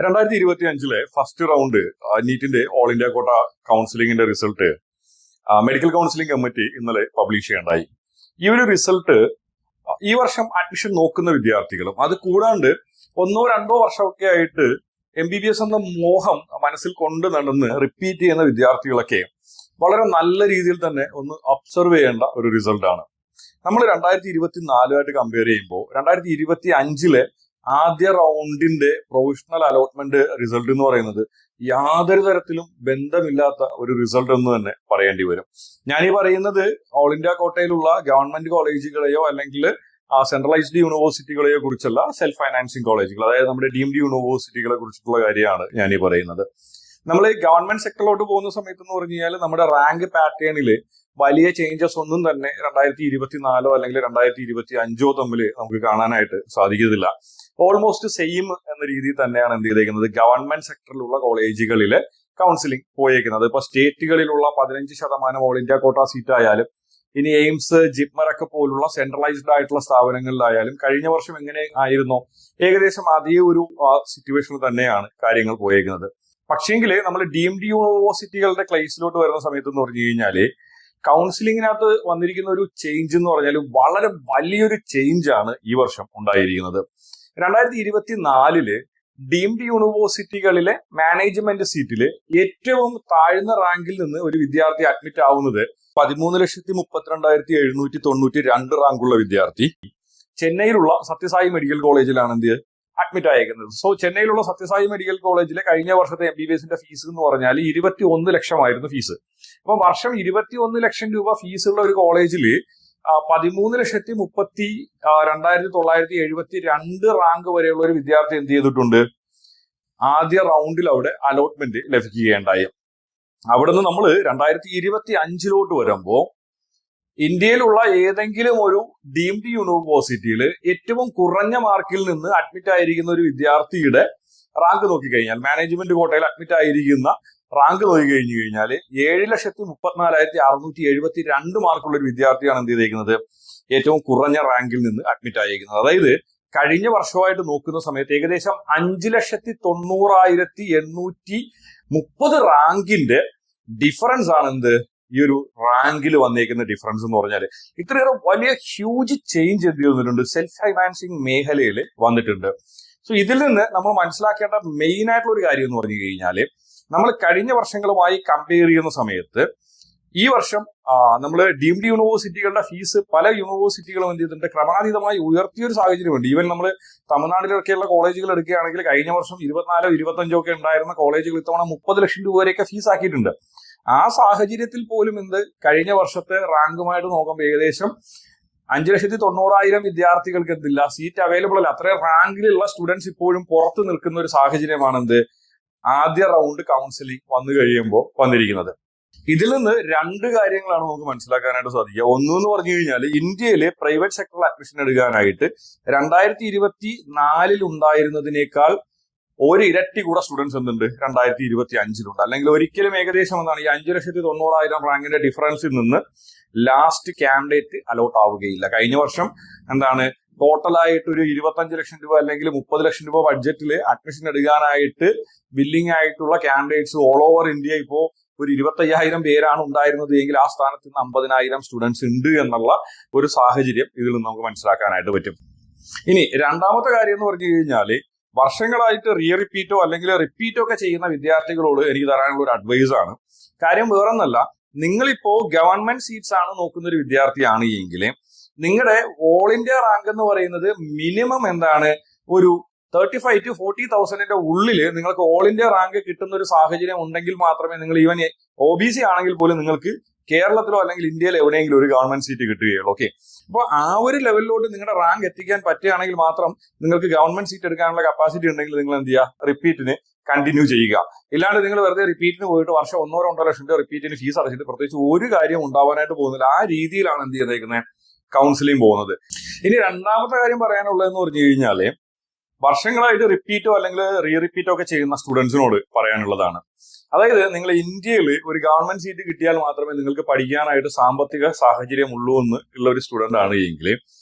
2025 first round നീറ്റിന്റെ all India quota കൗൺസിലിംഗിന്റെ result medical counselling committee ഇന്നലെ പബ്ലിഷ് ചെയ്യേണ്ടായി. ഈ ഒരു റിസൾട്ട് ഈ വർഷം അഡ്മിഷൻ നോക്കുന്ന വിദ്യാർത്ഥികളും അത് കൂടാണ്ട് 1-2 വർഷമൊക്കെ ആയിട്ട് MBBS എന്ന മോഹം മനസ്സിൽ കൊണ്ട് നടന്ന് റിപ്പീറ്റ് ചെയ്യുന്ന വിദ്യാർത്ഥികളൊക്കെ വളരെ നല്ല രീതിയിൽ തന്നെ ഒന്ന് ഒബ്സർവ് ചെയ്യേണ്ട ഒരു റിസൾട്ടാണ്. നമ്മൾ 2024 കമ്പയർ ചെയ്യുമ്പോൾ 2025 ആദ്യ റൗണ്ടിന്റെ പ്രൊവിഷണൽ അലോട്ട്മെന്റ് റിസൾട്ട് എന്ന് പറയുന്നത് യാതൊരു തരത്തിലും ബന്ധമില്ലാത്ത ഒരു റിസൾട്ട് എന്ന് തന്നെ പറയേണ്ടി വരും. ഞാനീ പറയുന്നത് ഓൾ ഇന്ത്യ കോട്ടയിലുള്ള ഗവൺമെന്റ് കോളേജുകളെയോ അല്ലെങ്കിൽ സെൻട്രലൈസ്ഡ് യൂണിവേഴ്സിറ്റികളെയോ കുറിച്ചല്ല, സെൽഫ് ഫൈനാൻസിങ് കോളേജുകൾ, അതായത് നമ്മുടെ ഡീംഡ് യൂണിവേഴ്സിറ്റികളെ കുറിച്ചിട്ടുള്ള കാര്യമാണ് ഞാനീ പറയുന്നത്. നമ്മൾ ഗവൺമെന്റ് സെക്ടറിലോട്ട് പോകുന്ന സമയത്ത് എന്ന് പറഞ്ഞു കഴിഞ്ഞാൽ നമ്മുടെ റാങ്ക് പാറ്റേണിൽ വലിയ ചേഞ്ചസ് ഒന്നും തന്നെ 2024 അല്ലെങ്കിൽ 2025 തമ്മിൽ നമുക്ക് കാണാനായിട്ട് സാധിക്കുന്നില്ല. ഓൾമോസ്റ്റ് സെയിം എന്ന രീതിയിൽ തന്നെയാണ് എന്ത് ചെയ്തേക്കുന്നത് ഗവൺമെന്റ് സെക്ടറിലുള്ള കോളേജുകളിലെ കൗൺസിലിംഗ് പോയേക്കുന്നത്. ഇപ്പൊ സ്റ്റേറ്റുകളിലുള്ള 15% ഓൾ ഇന്ത്യ കോട്ട സീറ്റ് ആയാലും ഇനി എയിംസ്, ജിപ്മർ ഒക്കെ പോലുള്ള സെൻട്രലൈസ്ഡ് ആയിട്ടുള്ള സ്ഥാപനങ്ങളിലായാലും കഴിഞ്ഞ വർഷം എങ്ങനെ ആയിരുന്നോ ഏകദേശം അതേ ഒരു സിറ്റുവേഷനിൽ തന്നെയാണ് കാര്യങ്ങൾ പോയേക്കുന്നത്. പക്ഷേങ്കിൽ നമ്മൾ ഡീംഡ് യൂണിവേഴ്സിറ്റികളുടെ ക്ലേസിലോട്ട് വരുന്ന സമയത്ത് എന്ന് പറഞ്ഞു കഴിഞ്ഞാല് കൗൺസിലിങ്ങിനകത്ത് വന്നിരിക്കുന്ന ഒരു ചേഞ്ച് എന്ന് പറഞ്ഞാൽ വളരെ വലിയൊരു ചേഞ്ച് ആണ് ഈ വർഷം ഉണ്ടായിരിക്കുന്നത്. 2024 ഡീംഡ് യൂണിവേഴ്സിറ്റികളിലെ മാനേജ്മെന്റ് സീറ്റില് ഏറ്റവും താഴ്ന്ന റാങ്കിൽ നിന്ന് ഒരു വിദ്യാർത്ഥി അഡ്മിറ്റ് ആവുന്നത് 13,32,792 റാങ്കുള്ള വിദ്യാർത്ഥി ചെന്നൈയിലുള്ള സത്യസായി മെഡിക്കൽ കോളേജിലാണ് അഡ്മിറ്റ് ആയേക്കുന്നത്. സോ ചെന്നൈയിലുള്ള സത്യസായി മെഡിക്കൽ കോളേജിലെ കഴിഞ്ഞ വർഷത്തെ MBBSന്റെ ഫീസ് എന്ന് പറഞ്ഞാൽ 21 ലക്ഷമായിരുന്നു ഫീസ്. അപ്പൊ വർഷം 21 ലക്ഷം രൂപ ഫീസുള്ള ഒരു കോളേജിൽ 13,32,972 റാങ്ക് വരെയുള്ള ഒരു വിദ്യാർത്ഥി എന്ത് ചെയ്തിട്ടുണ്ട്, ആദ്യ റൗണ്ടിൽ അവിടെ അലോട്ട്മെന്റ് ലഭിക്കുകയുണ്ടായി. അവിടുന്ന് നമ്മൾ 2025 വരുമ്പോ ഇന്ത്യയിലുള്ള ഏതെങ്കിലും ഒരു ഡീംഡ് യൂണിവേഴ്സിറ്റിയിൽ ഏറ്റവും കുറഞ്ഞ മാർക്കിൽ നിന്ന് അഡ്മിറ്റ് ആയിരിക്കുന്ന ഒരു വിദ്യാർത്ഥിയുടെ റാങ്ക് നോക്കിക്കഴിഞ്ഞാൽ, മാനേജ്മെന്റ് കോട്ടയിൽ അഡ്മിറ്റ് ആയിരിക്കുന്ന റാങ്ക് നോക്കിക്കഴിഞ്ഞു കഴിഞ്ഞാൽ 7,34,672 മാർക്കുള്ള ഒരു വിദ്യാർത്ഥിയാണ് എന്ത് ചെയ്തേക്കുന്നത് ഏറ്റവും കുറഞ്ഞ റാങ്കിൽ നിന്ന് അഡ്മിറ്റ് ആയിരിക്കുന്നത്. അതായത് കഴിഞ്ഞ വർഷമായിട്ട് നോക്കുന്ന സമയത്ത് ഏകദേശം 5,90,830 റാങ്കിന്റെ ഡിഫറൻസ് ആണ് ഈ ഒരു റാങ്കിൽ വന്നേക്കുന്ന ഡിഫറൻസ് എന്ന് പറഞ്ഞാൽ ഇത്രയേറെ വലിയ ഹ്യൂജ് ചേഞ്ച് എന്ത് ചെയ്തിട്ടുണ്ട് സെൽഫ് ഫൈനാൻസിങ് മേഖലയിൽ വന്നിട്ടുണ്ട്. സോ ഇതിൽ നിന്ന് നമ്മൾ മനസ്സിലാക്കേണ്ട മെയിൻ ആയിട്ടുള്ള ഒരു കാര്യം എന്ന് പറഞ്ഞു കഴിഞ്ഞാല് നമ്മൾ കഴിഞ്ഞ വർഷങ്ങളുമായി കമ്പയർ ചെയ്യുന്ന സമയത്ത് ഈ വർഷം നമ്മൾ ഡീംഡ് യൂണിവേഴ്സിറ്റികളുടെ ഫീസ് പല യൂണിവേഴ്സിറ്റികളും എന്ത് ചെയ്തിട്ടുണ്ട് ക്രമാതീതമായി ഉയർത്തിയൊരു സാഹചര്യമുണ്ട്. ഈവൻ നമ്മൾ തമിഴ്നാട്ടിലൊക്കെയുള്ള കോളേജുകൾ എടുക്കുകയാണെങ്കിൽ കഴിഞ്ഞ വർഷം 24-25 ഒക്കെ ഉണ്ടായിരുന്ന കോളേജുകൾ ഇത്തവണ 30 ലക്ഷം രൂപ വരെയൊക്കെ ഫീസ് ആക്കിയിട്ടുണ്ട്. ആ സാഹചര്യത്തിൽ പോലും കഴിഞ്ഞ വർഷത്തെ റാങ്കുമായിട്ട് നോക്കുമ്പോൾ ഏകദേശം 5,90,000 വിദ്യാർത്ഥികൾക്ക് എന്തില്ല സീറ്റ് അവൈലബിൾ അല്ല. അത്രയും റാങ്കിലുള്ള സ്റ്റുഡൻസ് ഇപ്പോഴും പുറത്ത് നിൽക്കുന്ന ഒരു സാഹചര്യമാണ് ആദ്യ റൗണ്ട് കൗൺസിലിംഗ് വന്നു കഴിയുമ്പോൾ വന്നിരിക്കുന്നത്. ഇതിൽ നിന്ന് 2 കാര്യങ്ങളാണ് നമുക്ക് മനസ്സിലാക്കാനായിട്ട് സാധിക്കുക. ഒന്നെന്ന് പറഞ്ഞു കഴിഞ്ഞാൽ ഇന്ത്യയിലെ പ്രൈവറ്റ് സെക്ടറിൽ അഡ്മിഷൻ എടുക്കാനായിട്ട് 2024 ഉണ്ടായിരുന്നതിനേക്കാൾ ഒരു ഇരട്ടി കൂടെ സ്റ്റുഡൻസ് 2025 അല്ലെങ്കിൽ ഒരിക്കലും ഏകദേശം ഈ 5,90,000 റാങ്കിന്റെ ഡിഫറൻസിൽ നിന്ന് ലാസ്റ്റ് കാൻഡിഡേറ്റ് അലോട്ട് ആവുകയില്ല. കഴിഞ്ഞ വർഷം ടോട്ടലായിട്ട് ഒരു 25 ലക്ഷം രൂപ അല്ലെങ്കിൽ 30 ലക്ഷം രൂപ ബഡ്ജറ്റിൽ അഡ്മിഷൻ എടുക്കാനായിട്ട് ബില്ലിംഗ് ആയിട്ടുള്ള കാൻഡിഡേറ്റ്സ് ഓൾ ഓവർ ഇന്ത്യ ഇപ്പോ ഒരു 25,000 പേരാണ് ഉണ്ടായിരുന്നത് എങ്കിൽ ആ സ്ഥാനത്ത് നിന്ന് 50,000 സ്റ്റുഡൻസ് ഉണ്ട് എന്നുള്ള ഒരു സാഹചര്യം ഇതിൽ നിന്ന് നമുക്ക് മനസ്സിലാക്കാനായിട്ട് പറ്റും. ഇനി രണ്ടാമത്തെ കാര്യം എന്ന് പറഞ്ഞു കഴിഞ്ഞാല് വർഷങ്ങളായിട്ട് റിപ്പീറ്റോ അല്ലെങ്കിൽ റിപ്പീറ്റോ ഒക്കെ ചെയ്യുന്ന വിദ്യാർത്ഥികളോട് എനിക്ക് തരാനുള്ള ഒരു അഡ്വൈസ് ആണ്. കാര്യം വേറൊന്നല്ല, നിങ്ങളിപ്പോ ഗവൺമെന്റ് സീറ്റ്സ് ആണ് നോക്കുന്ന ഒരു വിദ്യാർത്ഥിയാണ് എങ്കിൽ നിങ്ങളുടെ ഓൾ ഇന്ത്യ റാങ്ക് എന്ന് പറയുന്നത് മിനിമം ഒരു 35,000 to 40,000 ഉള്ളിൽ നിങ്ങൾക്ക് ഓൾ ഇന്ത്യ റാങ്ക് കിട്ടുന്ന ഒരു സാഹചര്യം ഉണ്ടെങ്കിൽ മാത്രമേ നിങ്ങൾ ഈവൻ OBC ആണെങ്കിൽ പോലും നിങ്ങൾക്ക് കേരളത്തിലോ അല്ലെങ്കിൽ ഇന്ത്യയിലോ എവിടെയെങ്കിലും ഒരു ഗവൺമെന്റ് സീറ്റ് കിട്ടുകയുള്ളൂ. ഓക്കെ, അപ്പോൾ ആ ഒരു ലെവലിലോട്ട് നിങ്ങളുടെ റാങ്ക് എത്തിക്കാൻ പറ്റുകയാണെങ്കിൽ മാത്രം നിങ്ങൾക്ക് ഗവൺമെന്റ് സീറ്റ് എടുക്കാനുള്ള കപ്പാസിറ്റി ഉണ്ടെങ്കിൽ നിങ്ങൾ എന്ത് ചെയ്യുക, റിപ്പീറ്റിന് കണ്ടിന്യൂ ചെയ്യുക. ഇല്ലാണ്ട് നിങ്ങൾ വെറുതെ റിപ്പീറ്റിന് പോയിട്ട് വർഷം 1-2 ലക്ഷം രൂപ റിപ്പീറ്റിന് ഫീസ് അടച്ചിട്ട് പ്രത്യേകിച്ച് ഒരു കാര്യം ഉണ്ടാവാനായിട്ട് പോകുന്നില്ല. ആ രീതിയിലാണ് എന്ത് ചെയ്തേക്കുന്നത് കൗൺസിലിംഗ് പോകുന്നത്. ഇനി രണ്ടാമത്തെ കാര്യം പറയാനുള്ളതെന്ന് പറഞ്ഞു കഴിഞ്ഞാല് വർഷങ്ങളായിട്ട് റിപ്പീറ്റോ അല്ലെങ്കിൽ റിപ്പീറ്റോ ഒക്കെ ചെയ്യുന്ന സ്റ്റുഡൻസിനോട് പറയാനുള്ളതാണ്. അതായത് നിങ്ങൾ ഇന്ത്യയിൽ ഒരു ഗവൺമെന്റ് സീറ്റ് കിട്ടിയാൽ മാത്രമേ നിങ്ങൾക്ക് പഠിക്കാനായിട്ട് സാമ്പത്തിക സാഹചര്യം ഉള്ളൂ എന്ന് ഉള്ള ഒരു സ്റ്റുഡന്റ് ആണ് എങ്കിൽ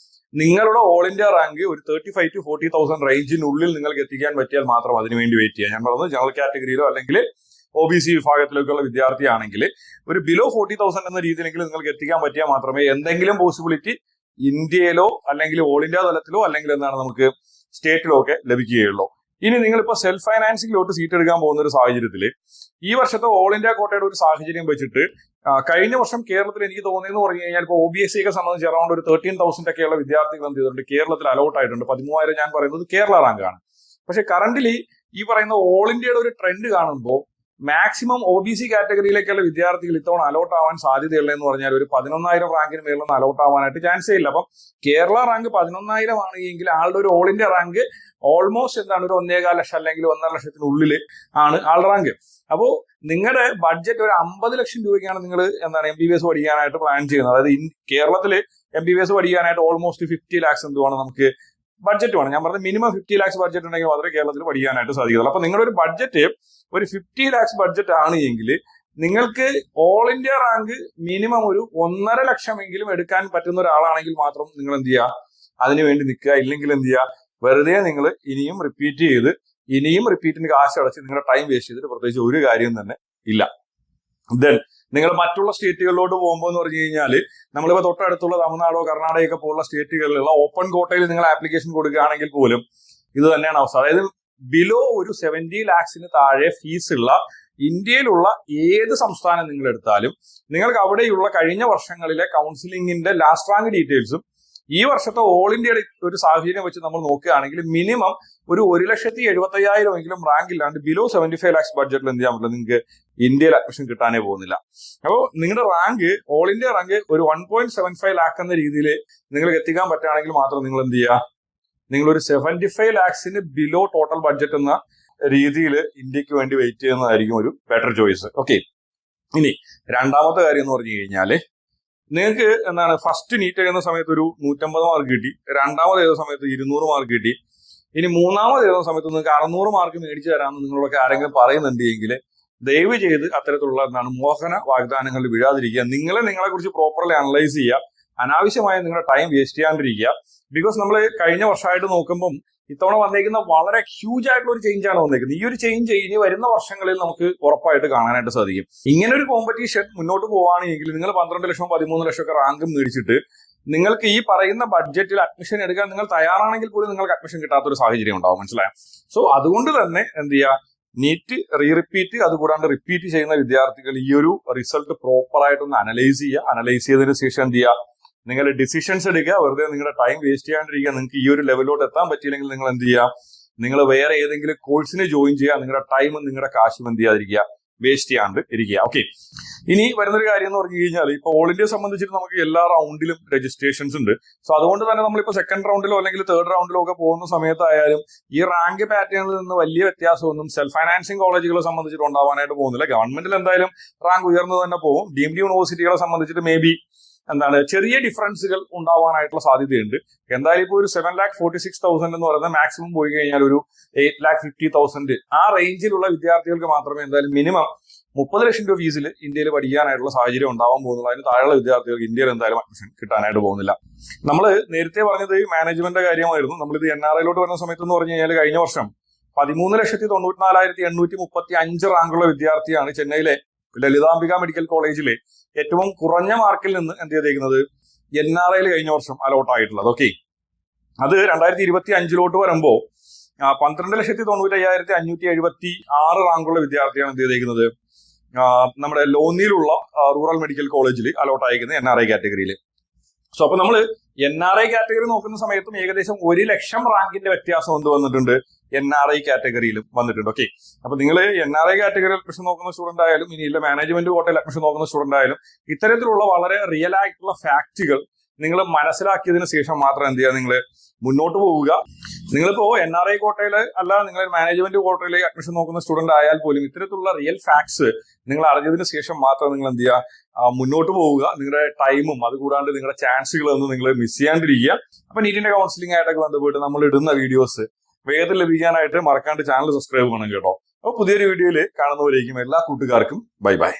നിങ്ങളുടെ ഓൾ ഇന്ത്യ റാങ്ക് ഒരു 35,000 to 40,000 റേഞ്ചിനുള്ളിൽ നിങ്ങൾക്ക് എത്തിക്കാൻ പറ്റിയാൽ മാത്രം അതിനുവേണ്ടി വെയിറ്റ് ചെയ്യാം. ഞാൻ പറഞ്ഞത് ജനറൽ കാറ്റഗറിയിലോ അല്ലെങ്കിൽ OBC വിഭാഗത്തിലേക്കുള്ള വിദ്യാർത്ഥിയാണെങ്കിൽ ഒരു ബിലോ 40,000 എന്ന രീതിയിലെങ്കിലും നിങ്ങൾക്ക് എത്തിക്കാൻ പറ്റിയാൽ മാത്രമേ എന്തെങ്കിലും പോസിബിലിറ്റി ഇന്ത്യയിലോ അല്ലെങ്കിൽ ഓൾ ഇന്ത്യ തലത്തിലോ അല്ലെങ്കിൽ എന്താണ് നമുക്ക് സ്റ്റേറ്റിലോ ഒക്കെ ലഭിക്കുകയുള്ളൂ. ഇനി നിങ്ങളിപ്പോ സെൽഫ് ഫൈനാൻസിംഗിലോട്ട് സീറ്റ് എടുക്കാൻ പോകുന്ന ഒരു സാഹചര്യത്തിൽ ഈ വർഷത്തെ ഓൾ ഇന്ത്യ കോട്ടയുടെ ഒരു സാഹചര്യം വെച്ചിട്ട് കഴിഞ്ഞ വർഷം കേരളത്തിൽ എനിക്ക് തോന്നിയെന്ന് പറഞ്ഞു കഴിഞ്ഞാൽ ഇപ്പോൾ OBC ഒക്കെ സംബന്ധിച്ച് അറൌണ്ട് ഒരു 13,000 ഒക്കെയുള്ള വിദ്യാർത്ഥികൾ എന്ത് ചെയ്തിട്ടുണ്ട്, കേരളത്തിൽ അലോട്ട് ആയിട്ടുണ്ട്. 13,000 ഞാൻ പറയുന്നത് കേരള റാങ്കാണ്. പക്ഷെ കറന്റ്ലി ഈ പറയുന്ന ഓൾ ഇന്ത്യയുടെ ഒരു ട്രെൻഡ് കാണുമ്പോൾ മാക്സിമം OBC കാറ്റഗറിയിലേക്കുള്ള വിദ്യാർത്ഥികൾ ഇത്തവണ അലോട്ട് ആവാൻ സാധ്യതയുള്ള എന്ന് പറഞ്ഞാൽ ഒരു 11,000 റാങ്കിന് മേലൊന്നും അലോട്ട് ആവാനായിട്ട് ചാൻസേ ഇല്ല. അപ്പം കേരള റാങ്ക് 11,000 ആണ് എങ്കിൽ ആളുടെ ഒരു ഓൾ ഇന്ത്യ റാങ്ക് ഓൾമോസ്റ്റ് എന്താണ് ഒരു 1.25 ലക്ഷം അല്ലെങ്കിൽ 1.5 ലക്ഷത്തിനുള്ളിൽ ആണ് ആൾ റാങ്ക്. അപ്പോ നിങ്ങളുടെ ബഡ്ജറ്റ് ഒരു 50 ലക്ഷം രൂപയ്ക്കാണ് നിങ്ങൾ എന്താണ് MBBS പഠിക്കാനായിട്ട് പ്ലാൻ ചെയ്യുന്നത്. അതായത് കേരളത്തിൽ MBBS പഠിക്കാനായിട്ട് ഓൾമോസ്റ്റ് 50 lakhs എന്തുവാണ് നമുക്ക് ബഡ്ജറ്റ് വേണം. ഞാൻ പറഞ്ഞത് മിനിമം 50 lakhs ബഡ്ജറ്റ് ഉണ്ടെങ്കിൽ മാത്രമേ കേരളത്തിൽ പഠിക്കാനായിട്ട് സാധിക്കുള്ളൂ. അപ്പൊ നിങ്ങളുടെ ഒരു ബഡ്ജറ്റ് ഒരു 50 lakhs ബഡ്ജറ്റ് ആണ് എങ്കിൽ നിങ്ങൾക്ക് ഓൾ ഇന്ത്യ റാങ്ക് മിനിമം ഒരു 1.5 ലക്ഷമെങ്കിലും എടുക്കാൻ പറ്റുന്ന ഒരാളാണെങ്കിൽ മാത്രം നിങ്ങൾ എന്ത് ചെയ്യുക, അതിനുവേണ്ടി നിൽക്കുക. ഇല്ലെങ്കിൽ എന്ത് ചെയ്യുക, വെറുതെ നിങ്ങൾ ഇനിയും റിപ്പീറ്റിന് കാശ് അടച്ച് നിങ്ങളുടെ ടൈം വേസ്റ്റ് ചെയ്തിട്ട് പ്രത്യേകിച്ച് ഒരു കാര്യം തന്നെ ഇല്ല. ദെൻ നിങ്ങൾ മറ്റുള്ള സ്റ്റേറ്റുകളിലോട്ട് പോകുമ്പോൾ എന്ന് പറഞ്ഞു കഴിഞ്ഞാൽ നമ്മളിപ്പോൾ തൊട്ടടുത്തുള്ള തമിഴ്നാടോ കർണാടകയൊക്കെ പോലുള്ള സ്റ്റേറ്റുകളിലുള്ള ഓപ്പൺ കോട്ടയിൽ നിങ്ങൾ ആപ്ലിക്കേഷൻ കൊടുക്കുകയാണെങ്കിൽ പോലും ഇത് തന്നെയാണ് അവസ്ഥ. അതായത് ബിലോ ഒരു 70 lakhsന് താഴെ ഫീസ് ഉള്ള ഇന്ത്യയിലുള്ള ഏത് സംസ്ഥാനം നിങ്ങൾ എടുത്താലും നിങ്ങൾക്ക് അവിടെയുള്ള കഴിഞ്ഞ വർഷങ്ങളിലെ കൗൺസിലിംഗിന്റെ ലാസ്റ്റ് റാങ്ക് ഡീറ്റെയിൽസും ഈ വർഷത്തെ ഓൾ ഇന്ത്യയുടെ ഒരു സാഹചര്യം വെച്ച് നമ്മൾ നോക്കുകയാണെങ്കിൽ മിനിമം ഒരു 1,70,75,000 എങ്കിലും റാങ്ക് ഇല്ലാണ്ട് ബിലോ 75 lakhs ബഡ്ജറ്റിൽ എന്ത് ചെയ്യാൻ പറ്റില്ല, നിങ്ങൾക്ക് ഇന്ത്യയിൽ അഡ്മിഷൻ കിട്ടാനേ പോകുന്നില്ല. അപ്പോൾ നിങ്ങളുടെ റാങ്ക് ഓൾ ഇന്ത്യ റാങ്ക് ഒരു 1.75 lakh എന്ന രീതിയിൽ നിങ്ങൾക്ക് എത്തിക്കാൻ പറ്റുകയാണെങ്കിൽ മാത്രം നിങ്ങൾ എന്ത് ചെയ്യുക, നിങ്ങളൊരു 75 lakhsന് ബിലോ ടോട്ടൽ ബഡ്ജറ്റ് എന്ന രീതിയിൽ ഇന്ത്യക്ക് വേണ്ടി വെയിറ്റ് ചെയ്യുന്നതായിരിക്കും ഒരു ബെറ്റർ ചോയ്സ്. ഓക്കെ, ഇനി രണ്ടാമത്തെ കാര്യം എന്ന് പറഞ്ഞു കഴിഞ്ഞാല് നിങ്ങൾക്ക് എന്താണ് ഫസ്റ്റ് നീറ്റ് എഴുതുന്ന സമയത്ത് ഒരു 150 മാർക്ക് കിട്ടി, രണ്ടാമത് എഴുതുന്ന സമയത്ത് 200 മാർക്ക് കിട്ടി, ഇനി മൂന്നാമത് എഴുതുന്ന സമയത്ത് നിങ്ങൾക്ക് 600 മാർക്ക് മേടിച്ചു തരാമെന്ന് നിങ്ങളൊക്കെ ആരെങ്കിലും പറയുന്നുണ്ട് എങ്കിൽ ദയവ് ചെയ്ത് അത്തരത്തിലുള്ള എന്താണ് മോഹന വാഗ്ദാനങ്ങളിൽ വീഴാതിരിക്കുക. നിങ്ങളെ കുറിച്ച് പ്രോപ്പർലി അനലൈസ് ചെയ്യുക. അനാവശ്യമായി നിങ്ങളുടെ ടൈം വേസ്റ്റ് ചെയ്യാണ്ടിരിക്കുക. ബിക്കോസ് നമ്മൾ കഴിഞ്ഞ വർഷമായിട്ട് നോക്കുമ്പം ഇത്തവണ വന്നേക്കുന്ന വളരെ ഹ്യൂജ് ആയിട്ടുള്ള ഒരു ചേഞ്ച് ആണ് വന്നേക്കുന്നത്. ഈ ഒരു ചേഞ്ച് ഇനി വരുന്ന വർഷങ്ങളിൽ നമുക്ക് ഉറപ്പായിട്ട് കാണാനായിട്ട് സാധിക്കും. ഇങ്ങനെ ഒരു കോമ്പറ്റീഷൻ മുന്നോട്ട് പോവുകയാണെങ്കിൽ നിങ്ങൾ 12 ലക്ഷം 13 ലക്ഷം ഒക്കെ റാങ്ക് മേടിച്ചിട്ട് നിങ്ങൾക്ക് ഈ പറയുന്ന ബഡ്ജറ്റിൽ അഡ്മിഷൻ എടുക്കാൻ നിങ്ങൾ തയ്യാറാണെങ്കിൽ പോലും നിങ്ങൾക്ക് അഡ്മിഷൻ കിട്ടാത്തൊരു സാഹചര്യം ഉണ്ടാവും. മനസ്സിലായോ? സോ അതുകൊണ്ട് തന്നെ എന്ത് ചെയ്യുക, നീറ്റ് റിപ്പീറ്റ് അതുകൂടാണ്ട് റിപ്പീറ്റ് ചെയ്യുന്ന വിദ്യാർത്ഥികൾ ഈ ഒരു റിസൾട്ട് പ്രോപ്പർ ആയിട്ടൊന്ന് അനലൈസ് ചെയ്യുക. അനലൈസ് ചെയ്തതിനു ശേഷം എന്ത് ചെയ്യുക, നിങ്ങൾ ഡിസിഷൻസ് എടുക്കുക. വെറുതെ നിങ്ങളുടെ ടൈം വേസ്റ്റ് ചെയ്യാണ്ടിരിക്കുക. നിങ്ങൾക്ക് ഈ ഒരു ലെവലിലോട്ട് എത്താൻ പറ്റിയില്ലെങ്കിൽ നിങ്ങൾ എന്ത് ചെയ്യുക, നിങ്ങൾ വേറെ ഏതെങ്കിലും കോഴ്സിന് ജോയിൻ ചെയ്യുക. നിങ്ങളുടെ ടൈമും നിങ്ങളുടെ കാശും എന്ത് ചെയ്യാതിരിക്കുക, വേസ്റ്റ് ചെയ്യാണ്ട് ഇരിക്കുക. ഓക്കെ, ഇനി വരുന്നൊരു കാര്യം എന്ന് പറഞ്ഞു കഴിഞ്ഞാൽ ഇപ്പൊ ഓൾ ഇന്ത്യയെ സംബന്ധിച്ചിട്ട് നമുക്ക് എല്ലാ റൗണ്ടിലും രജിസ്ട്രേഷൻസ് ഉണ്ട്. സോ അതുകൊണ്ട് തന്നെ നമ്മളിപ്പോ സെക്കൻഡ് റൗണ്ടിലോ അല്ലെങ്കിൽ തേർഡ് റൗണ്ടിലോ ഒക്കെ പോകുന്ന സമയത്തായാലും ഈ റാങ്ക് പാറ്റേണിൽ നിന്ന് വലിയ വ്യത്യാസമൊന്നും സെൽഫ് ഫൈനാൻസിങ് കോളേജുകളെ സംബന്ധിച്ചിട്ട് ഉണ്ടാവാനായിട്ട് പോകുന്നില്ല. ഗവൺമെന്റിൽ എന്തായാലും റാങ്ക് ഉയർന്നു തന്നെ പോകും. ഡീംഡ് യൂണിവേഴ്സിറ്റികളെ സംബന്ധിച്ചിട്ട് മേ ബി എന്താണ് ചെറിയ ഡിഫറൻസുകൾ ഉണ്ടാവാനായിട്ടുള്ള സാധ്യതയുണ്ട്. എന്തായാലും ഇപ്പോൾ ഒരു 7,46,000 എന്ന് പറയുന്നത് മാക്സിമം പോയി കഴിഞ്ഞാൽ ഒരു 8,50,000 ആ റേഞ്ചിലുള്ള വിദ്യാർത്ഥികൾക്ക് മാത്രമേ എന്തായാലും മിനിമം 30 ലക്ഷം രൂപ ഫീസിൽ ഇന്ത്യയിൽ പഠിക്കാനായിട്ടുള്ള സാഹചര്യം ഉണ്ടാവാൻ പോകുന്നത്. അതിന് താഴെയുള്ള വിദ്യാർത്ഥികൾക്ക് ഇന്ത്യയിൽ എന്തായാലും അഡ്മിഷൻ കിട്ടാനായിട്ട് പോകുന്നില്ല. നമ്മൾ നേരത്തെ പറഞ്ഞത് ഈ മാനേജ്മെന്റിന്റെ കാര്യമായിരുന്നു. നമ്മളിത് NRIയിലോട്ട് വരുന്ന സമയത്ത് എന്ന് പറഞ്ഞു കഴിഞ്ഞാൽ കഴിഞ്ഞ വർഷം 13,94,835 റാങ്കുള്ള വിദ്യാർത്ഥിയാണ് ചെന്നൈയിലെ ലളിതാംബിക മെഡിക്കൽ കോളേജിലെ ഏറ്റവും കുറഞ്ഞ മാർക്കിൽ നിന്ന് എന്ത് ചെയ്തേക്കുന്നത് NRIയിൽ കഴിഞ്ഞ വർഷം അലോട്ട് ആയിട്ടുള്ളത്. ഓക്കെ, അത് 2025 വരുമ്പോൾ 12,95,576 റാങ്കുള്ള വിദ്യാർത്ഥിയാണ് എന്ത് ചെയ്തേക്കുന്നത് നമ്മുടെ ലോന്നിയിലുള്ള റൂറൽ മെഡിക്കൽ കോളേജിൽ അലോട്ട് ആയിരിക്കുന്നത് NRI കാറ്റഗറിയിൽ. സോ അപ്പൊ നമ്മൾ NRI കാറ്റഗറി നോക്കുന്ന സമയത്തും ഏകദേശം 1 ലക്ഷം റാങ്കിന്റെ വ്യത്യാസം എന്ത് വന്നിട്ടുണ്ട്, NRI കാറ്റഗറിയിലും വന്നിട്ടുണ്ട്. ഓക്കെ, അപ്പൊ നിങ്ങൾ NRI കാറ്റഗറിയിൽ അഡ്മിഷൻ നോക്കുന്ന സ്റ്റുഡന്റ് ആയാലും ഇനിയില്ല മാനേജ്മെന്റ് കോട്ടയിൽ അഡ്മിഷൻ നോക്കുന്ന സ്റ്റുഡന്റ് ആയാലും ഇത്തരത്തിലുള്ള വളരെ റിയൽ ആയിട്ടുള്ള ഫാക്റ്റുകൾ നിങ്ങൾ മനസ്സിലാക്കിയതിനു ശേഷം മാത്രം എന്ത് ചെയ്യുക, നിങ്ങൾ മുന്നോട്ട് പോവുക. നിങ്ങളിപ്പോ NRI കോട്ടയില് അല്ല നിങ്ങൾ മാനേജ്മെന്റ് കോട്ടയിൽ അഡ്മിഷൻ നോക്കുന്ന സ്റ്റുഡന്റ് ആയാൽ പോലും ഇത്തരത്തിലുള്ള റിയൽ ഫാക്ട്സ് നിങ്ങൾ അറിഞ്ഞതിന് ശേഷം മാത്രം നിങ്ങൾ എന്ത് ചെയ്യുക, മുന്നോട്ട് പോവുക. നിങ്ങളുടെ ടൈമും അതുകൂടാണ്ട് നിങ്ങളുടെ ചാൻസുകളൊന്നും നിങ്ങൾ മിസ് ചെയ്യാണ്ടിരിക്കുക. അപ്പൊ നീറ്റിന്റെ കൗൺസിലിംഗ് ആയിട്ടൊക്കെ ബന്ധപ്പെട്ട് നമ്മൾ ഇടുന്ന വീഡിയോസ് വേഗത്തിൽ ലഭിക്കാനായിട്ട് മറക്കാണ്ട് ചാനൽ സബ്സ്ക്രൈബ് ചെയ്യണം കേട്ടോ. അപ്പൊ പുതിയൊരു വീഡിയോയിൽ കാണുന്നവരേക്കും എല്ലാ കൂട്ടുകാർക്കും ബൈ ബൈ.